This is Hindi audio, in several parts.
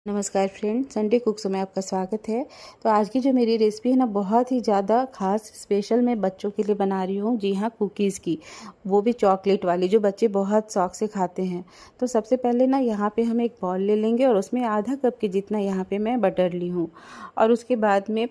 नमस्कार फ्रेंड, संडे कुक्स में आपका स्वागत है। तो आज की जो मेरी रेसिपी है ना, बहुत ही ज़्यादा खास स्पेशल मैं बच्चों के लिए बना रही हूँ। जी हाँ, कुकीज़ की, वो भी चॉकलेट वाली, जो बच्चे बहुत शौक से खाते हैं। तो सबसे पहले ना यहाँ पे हम एक बॉल ले लेंगे और उसमें आधा कप के जितना यहाँ पे मैं बटर ली हूँ। और उसके बाद में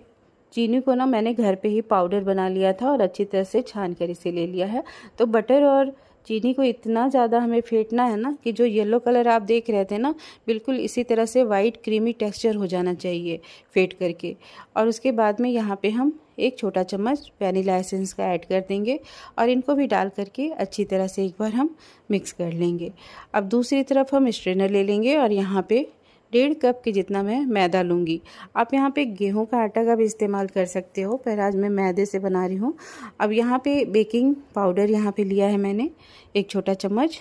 चीनी को ना मैंने घर पे ही पाउडर बना लिया था और अच्छी तरह से छान कर इसे ले लिया है। तो बटर और चीनी को इतना ज़्यादा हमें फेंटना है ना कि जो येलो कलर आप देख रहे थे ना, बिल्कुल इसी तरह से वाइट क्रीमी टेक्सचर हो जाना चाहिए फेंट करके। और उसके बाद में यहाँ पे हम एक छोटा चम्मच वैनिला एसेंस का ऐड कर देंगे और इनको भी डाल करके अच्छी तरह से एक बार हम मिक्स कर लेंगे। अब दूसरी तरफ हम स्ट्रेनर ले लेंगे और यहाँ पे 1.5 कप के जितना मैं मैदा लूँगी। आप यहाँ पे गेहूं का आटा का भी इस्तेमाल कर सकते हो, पर आज मैं मैदे से बना रही हूँ। अब यहाँ पे बेकिंग पाउडर यहाँ पे लिया है मैंने एक छोटा चम्मच,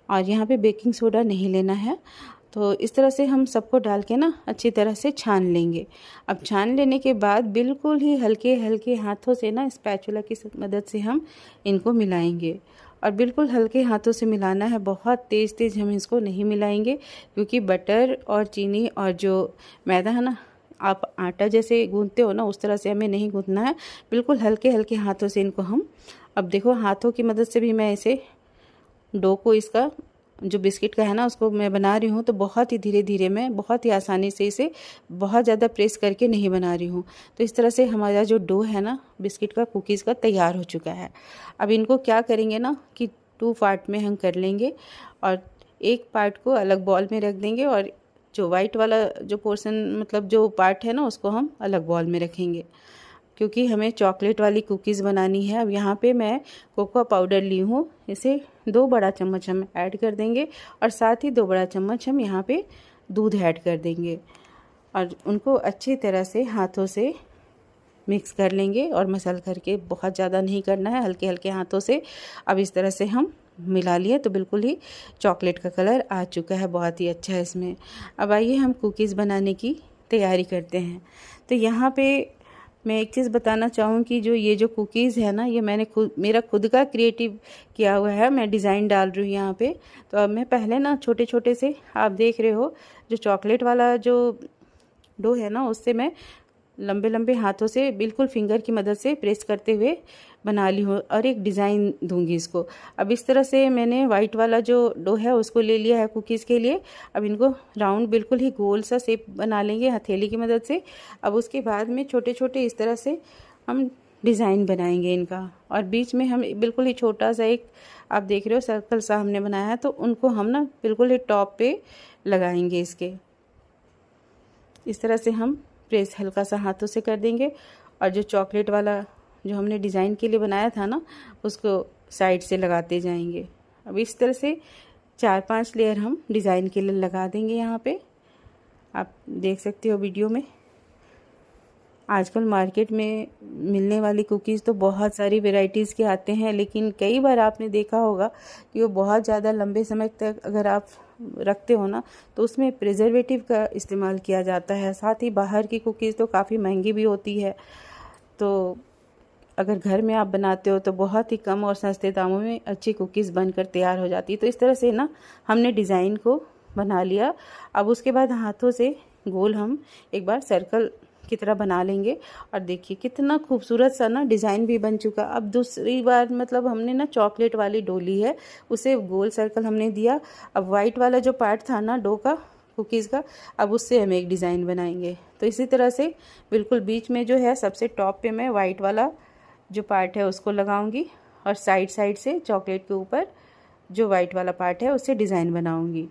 और यहाँ पे बेकिंग सोडा नहीं लेना है। तो इस तरह से हम सबको डाल के ना अच्छी तरह से छान लेंगे। अब छान लेने के बाद बिल्कुल ही हल्के हल्के हाथों से ना स्पैचुला की मदद से हम इनको मिलाएंगे, और बिल्कुल हल्के हाथों से मिलाना है, बहुत तेज़ तेज़ हम इसको नहीं मिलाएंगे, क्योंकि बटर और चीनी और जो मैदा है ना, आप आटा जैसे गूंथते हो ना, उस तरह से हमें नहीं गूंथना है। बिल्कुल हल्के हल्के हाथों से इनको हम, अब देखो हाथों की मदद से भी मैं इसे डो को, इसका जो बिस्किट का है ना, उसको मैं बना रही हूँ। तो बहुत ही धीरे धीरे, मैं बहुत ही आसानी से इसे बहुत ज़्यादा प्रेस करके नहीं बना रही हूँ। तो इस तरह से हमारा जो डो है ना बिस्किट का, कुकीज़ का, तैयार हो चुका है। अब इनको क्या करेंगे ना कि 2 पार्ट में हम कर लेंगे, और एक पार्ट को अलग बॉल में रख देंगे, और जो वाइट वाला जो पोर्शन, मतलब जो पार्ट है ना, उसको हम अलग बॉल में रखेंगे, क्योंकि हमें चॉकलेट वाली कुकीज़ बनानी है। अब यहाँ पे मैं कोको पाउडर ली हूँ, इसे 2 बड़ा चम्मच हम ऐड कर देंगे, और साथ ही 2 बड़ा चम्मच हम यहाँ पे दूध ऐड कर देंगे, और उनको अच्छी तरह से हाथों से मिक्स कर लेंगे, और मसल करके, बहुत ज़्यादा नहीं करना है, हल्के हल्के हाथों से। अब इस तरह से हम मिला लिए तो बिल्कुल ही चॉकलेट का कलर आ चुका है, बहुत ही अच्छा है इसमें। अब आइए हम कुकीज़ बनाने की तैयारी करते हैं। तो यहाँ पे मैं एक चीज़ बताना चाहूँ कि जो कुकीज़ है ना, ये मैंने मेरा खुद का क्रिएटिव किया हुआ है, मैं डिज़ाइन डाल रही हूँ यहाँ पे। तो अब मैं पहले ना छोटे छोटे से, आप देख रहे हो, जो चॉकलेट वाला जो डो है ना, उससे मैं लंबे लंबे हाथों से बिल्कुल फिंगर की मदद से प्रेस करते हुए बना ली हूँ, और एक डिज़ाइन दूंगी इसको। अब इस तरह से मैंने वाइट वाला जो डो है उसको ले लिया है कुकीज़ के लिए। अब इनको राउंड बिल्कुल ही गोल सा शेप बना लेंगे हथेली की मदद से। अब उसके बाद में छोटे छोटे इस तरह से हम डिज़ाइन बनाएंगे इनका, और बीच में हम बिल्कुल ही छोटा सा एक, आप देख रहे हो, सर्कल सा हमने बनाया है। तो उनको हम ना बिल्कुल ही टॉप पे लगाएंगे इसके। इस तरह से हम प्रेस हल्का सा हाथों से कर देंगे, और जो चॉकलेट वाला जो हमने डिज़ाइन के लिए बनाया था ना, उसको साइड से लगाते जाएंगे। अब इस तरह से 4-5 लेयर हम डिज़ाइन के लिए लगा देंगे यहाँ पे। आप देख सकते हो वीडियो में। आजकल मार्केट में मिलने वाली कुकीज़ तो बहुत सारी वैरायटीज़ के आते हैं, लेकिन कई बार आपने देखा होगा कि वो बहुत ज़्यादा लंबे समय तक अगर आप रखते हो ना, तो उसमें प्रिजर्वेटिव का इस्तेमाल किया जाता है। साथ ही बाहर की कुकीज़ तो काफ़ी महंगी भी होती है। तो अगर घर में आप बनाते हो तो बहुत ही कम और सस्ते दामों में अच्छी कुकीज़ बनकर तैयार हो जाती है। तो इस तरह से ना हमने डिज़ाइन को बना लिया। अब उसके बाद हाथों से गोल हम एक बार सर्कल की तरह बना लेंगे, और देखिए कितना खूबसूरत सा ना डिज़ाइन भी बन चुका। अब दूसरी बार, मतलब हमने ना चॉकलेट वाली डोली है, उसे गोल सर्कल हमने दिया। अब वाइट वाला जो पार्ट था ना डो का, कुकीज़ का, अब उससे हम एक डिज़ाइन बनाएंगे। तो इसी तरह से बिल्कुल बीच में जो है, सबसे टॉप पे मैं वाइट वाला जो पार्ट है उसको लगाऊंगी, और साइड साइड से चॉकलेट के ऊपर जो वाइट वाला पार्ट है उससे डिज़ाइन बनाऊंगी।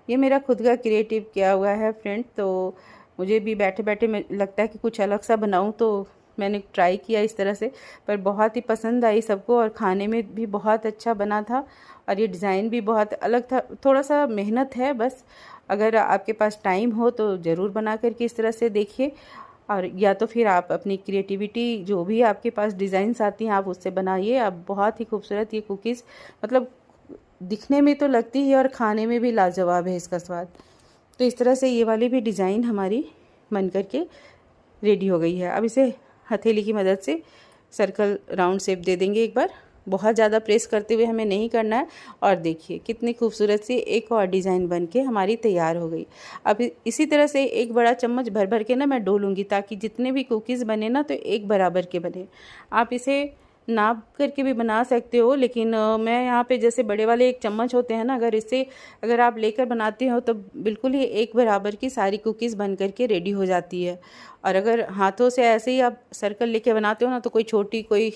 ये मेरा खुद का क्रिएटिव किया हुआ है फ्रेंड। तो मुझे भी बैठे बैठे लगता है कि कुछ अलग सा बनाऊं, तो मैंने ट्राई किया इस तरह से, पर बहुत ही पसंद आई सबको, और खाने में भी बहुत अच्छा बना था, और ये डिज़ाइन भी बहुत अलग था। थोड़ा सा मेहनत है बस, अगर आपके पास टाइम हो तो ज़रूर बना करके इस तरह से देखिए, और या तो फिर आप अपनी क्रिएटिविटी, जो भी आपके पास डिज़ाइंस आती हैं, आप उससे बनाइए। अब बहुत ही खूबसूरत ये कुकीज़, मतलब दिखने में तो लगती है और खाने में भी लाजवाब है इसका स्वाद। तो इस तरह से ये वाली भी डिज़ाइन हमारी बन करके रेडी हो गई है। अब इसे हथेली की मदद से सर्कल राउंड शेप दे देंगे एक बार बहुत ज़्यादा प्रेस करते हुए हमें नहीं करना है। और देखिए कितनी खूबसूरत सी एक और डिज़ाइन बन के हमारी तैयार हो गई। अब इसी तरह से एक बड़ा चम्मच भर भर के ना मैं डोलूँगी, ताकि जितने भी कुकीज़ बने ना तो एक बराबर के बने। आप इसे नाप करके भी बना सकते हो, लेकिन मैं यहाँ पे जैसे बड़े वाले एक चम्मच होते हैं ना, अगर आप लेकर बनाते हो तो बिल्कुल ही एक बराबर की सारी कुकीज़ बन करके रेडी हो जाती है। और अगर हाथों से ऐसे ही आप सर्कल लेके बनाते हो ना, तो कोई छोटी कोई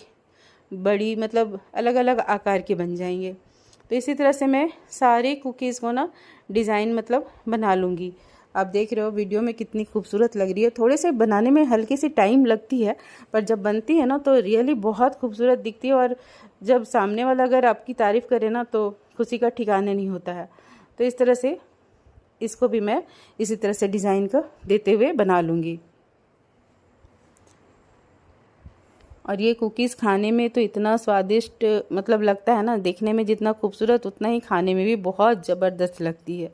बड़ी, मतलब अलग अलग आकार के बन जाएंगे। तो इसी तरह से मैं सारे कुकीज़ को ना डिज़ाइन मतलब बना लूँगी। आप देख रहे हो वीडियो में कितनी खूबसूरत लग रही है। थोड़े से बनाने में हल्की सी टाइम लगती है, पर जब बनती है ना तो रियली बहुत खूबसूरत दिखती है। और जब सामने वाला अगर आपकी तारीफ़ करे ना तो खुशी का ठिकाना नहीं होता है। तो इस तरह से इसको भी मैं इसी तरह से डिज़ाइन का देते हुए बना लूँगी। और ये कुकीज़ खाने में तो इतना स्वादिष्ट मतलब लगता है ना, देखने में जितना खूबसूरत उतना ही खाने में भी बहुत ज़बरदस्त लगती है।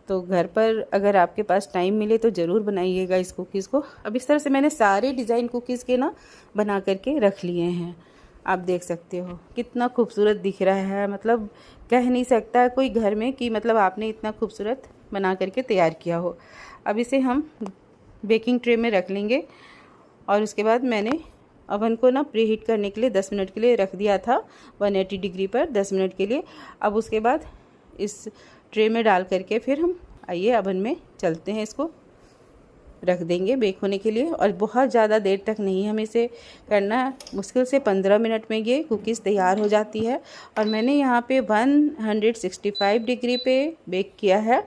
तो घर पर अगर आपके पास टाइम मिले तो ज़रूर बनाइएगा इस कुकीज़ को। अब इस तरह से मैंने सारे डिज़ाइन कुकीज़ के ना बना करके रख लिए हैं। आप देख सकते हो कितना खूबसूरत दिख रहा है, मतलब कह नहीं सकता कोई घर में कि मतलब आपने इतना खूबसूरत बना करके तैयार किया हो। अब इसे हम बेकिंग ट्रे में रख लेंगे। और उसके बाद मैंने अवन को ना प्रीहीट करने के लिए 10 मिनट के लिए रख दिया था 180 डिग्री पर 10 मिनट के लिए। अब उसके बाद इस ट्रे में डाल करके फिर हम आइए अवन में चलते हैं, इसको रख देंगे बेक होने के लिए। और बहुत ज़्यादा देर तक नहीं हमें इसे करना है, मुश्किल से 15 मिनट में ये कुकीज़ तैयार हो जाती है। और मैंने यहाँ पे 165 डिग्री पे बेक किया है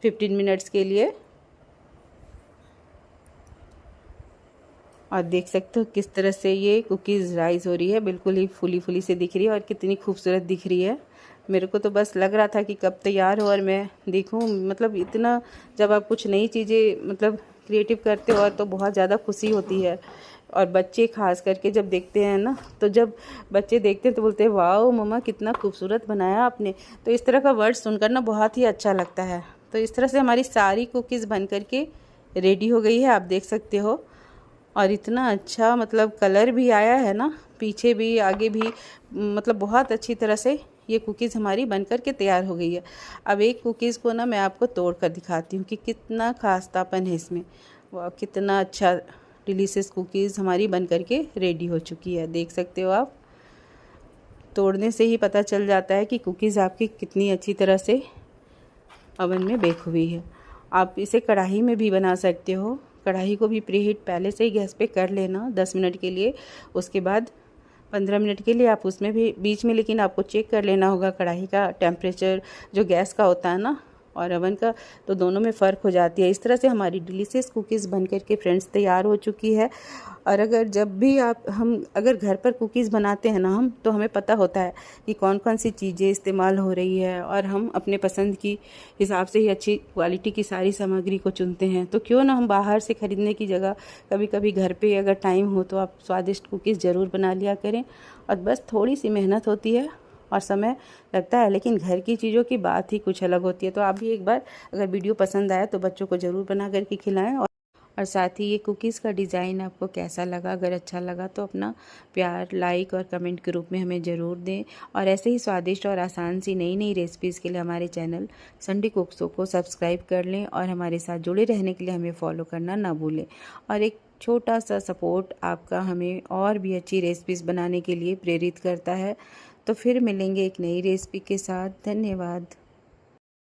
15 मिनट्स के लिए। और देख सकते हो किस तरह से ये कुकीज़ राइज़ हो रही है, बिल्कुल ही फुली फुली से दिख रही है और कितनी खूबसूरत दिख रही है। मेरे को तो बस लग रहा था कि कब तैयार हो और मैं देखूं। मतलब इतना जब आप कुछ नई चीज़ें मतलब क्रिएटिव करते हो और तो बहुत ज़्यादा खुशी होती है। और बच्चे खास करके जब देखते हैं ना, तो जब बच्चे देखते हैं तो बोलते हैं वाओ मम्मा कितना खूबसूरत बनाया आपने। तो इस तरह का वर्ड सुनकर ना बहुत ही अच्छा लगता है। तो इस तरह से हमारी सारी कुकीज़ बन करके रेडी हो गई है, आप देख सकते हो। और इतना अच्छा मतलब कलर भी आया है ना, पीछे भी आगे भी, मतलब बहुत अच्छी तरह से ये कुकीज़ हमारी बनकर के तैयार हो गई है। अब एक कुकीज़ को ना मैं आपको तोड़ कर दिखाती हूँ कि कितना खास्तापन है इसमें। वाह कितना अच्छा डिलीशियस कुकीज़ हमारी बनकर के रेडी हो चुकी है, देख सकते हो आप। तोड़ने से ही पता चल जाता है कि कुकीज़ आपकी कितनी अच्छी तरह से अवन में बेक हुई है। आप इसे कढ़ाई में भी बना सकते हो। कढ़ाई को भी प्रीहीट पहले से ही गैस पे कर लेना 10 मिनट के लिए। उसके बाद 15 मिनट के लिए आप उसमें भी बीच में, लेकिन आपको चेक कर लेना होगा कढ़ाई का टेम्परेचर जो गैस का होता है ना और अवन का, तो दोनों में फ़र्क हो जाती है। इस तरह से हमारी डिलीशियस कुकीज़ बन करके फ्रेंड्स तैयार हो चुकी है। और अगर जब भी हम अगर घर पर कुकीज़ बनाते हैं ना हम, तो हमें पता होता है कि कौन कौन सी चीज़ें इस्तेमाल हो रही है और हम अपने पसंद की हिसाब से ही अच्छी क्वालिटी की सारी सामग्री को चुनते हैं। तो क्यों ना हम बाहर से ख़रीदने की जगह कभी कभी घर पे अगर टाइम हो तो आप स्वादिष्ट कुकीज़ ज़रूर बना लिया करें। और बस थोड़ी सी मेहनत होती है और समय लगता है, लेकिन घर की चीज़ों की बात ही कुछ अलग होती है। तो आप भी एक बार अगर वीडियो पसंद आया तो बच्चों को ज़रूर बना करके खिलाएं। और साथ ही ये कुकीज़ का डिज़ाइन आपको कैसा लगा, अगर अच्छा लगा तो अपना प्यार लाइक और कमेंट के रूप में हमें ज़रूर दें। और ऐसे ही स्वादिष्ट और आसान सी नई नई रेसिपीज़ के लिए हमारे चैनल संडे कुक शो को सब्सक्राइब कर लें और हमारे साथ जुड़े रहने के लिए हमें फॉलो करना ना भूलें। और एक छोटा सा सपोर्ट आपका हमें और भी अच्छी रेसिपीज़ बनाने के लिए प्रेरित करता है। तो फिर मिलेंगे एक नई रेसिपी के साथ। धन्यवाद।